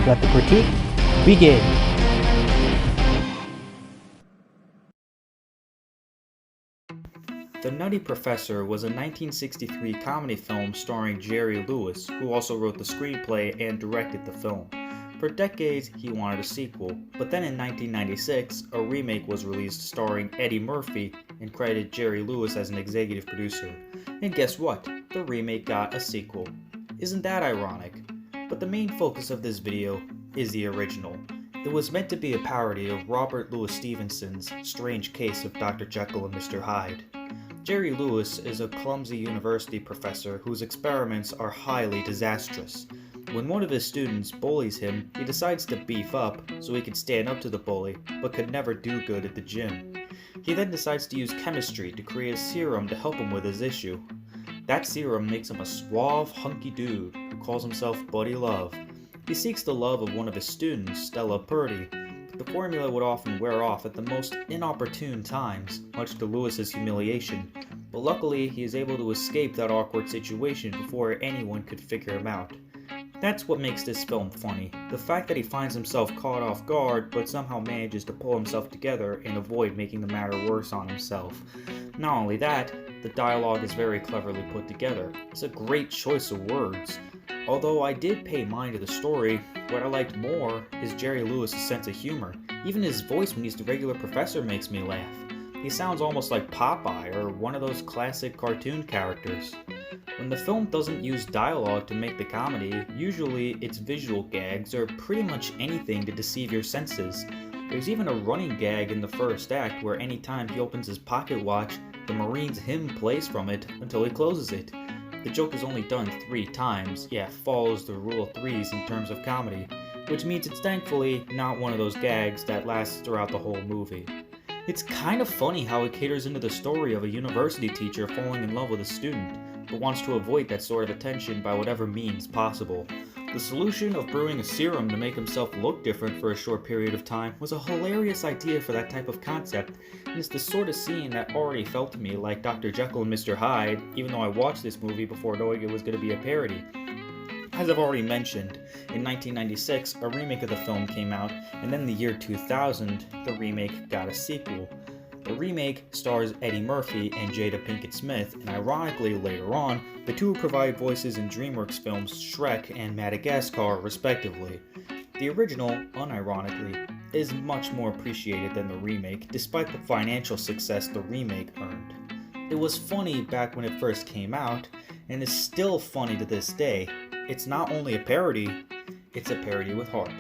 Let the critique begin. The Nutty Professor was a 1963 comedy film starring Jerry Lewis, who also wrote the screenplay and directed the film. For decades, he wanted a sequel, but then in 1996, a remake was released starring Eddie Murphy and credited Jerry Lewis as an executive producer. And guess what? The remake got a sequel. Isn't that ironic? But the main focus of this video is the original. It was meant to be a parody of Robert Louis Stevenson's Strange Case of Dr. Jekyll and Mr. Hyde. Jerry Lewis is a clumsy university professor whose experiments are highly disastrous. When one of his students bullies him, he decides to beef up so he can stand up to the bully, but could never do good at the gym. He then decides to use chemistry to create a serum to help him with his issue. That serum makes him a suave, hunky dude who calls himself Buddy Love. He seeks the love of one of his students, Stella, but the formula would often wear off at the most inopportune times, much to Lewis's humiliation, but luckily he is able to escape that awkward situation before anyone could figure him out. That's what makes this film funny, the fact that he finds himself caught off guard but somehow manages to pull himself together and avoid making the matter worse on himself. Not only that, the dialogue is very cleverly put together. It's a great choice of words. Although I did pay mind to the story, what I liked more is Jerry Lewis' sense of humor. Even his voice when he's the regular professor makes me laugh. He sounds almost like Popeye or one of those classic cartoon characters. When the film doesn't use dialogue to make the comedy, usually it's visual gags or pretty much anything to deceive your senses. There's even a running gag in the first act where anytime he opens his pocket watch, the Marine's hymn plays from it until he closes it. The joke is only done 3 times, yet follows the rule of threes in terms of comedy, which means it's thankfully not one of those gags that lasts throughout the whole movie. It's kind of funny how it caters into the story of a university teacher falling in love with a student, but wants to avoid that sort of attention by whatever means possible. The solution of brewing a serum to make himself look different for a short period of time was a hilarious idea for that type of concept, and it's the sort of scene that already felt to me like Dr. Jekyll and Mr. Hyde, even though I watched this movie before knowing it was going to be a parody. As I've already mentioned, in 1996, a remake of the film came out, and then in the year 2000, the remake got a sequel. The remake stars Eddie Murphy and Jada Pinkett Smith, and ironically later on, the two provide voices in DreamWorks films Shrek and Madagascar respectively. The original, unironically, is much more appreciated than the remake, despite the financial success the remake earned. It was funny back when it first came out, and is still funny to this day. It's not only a parody, it's a parody with heart.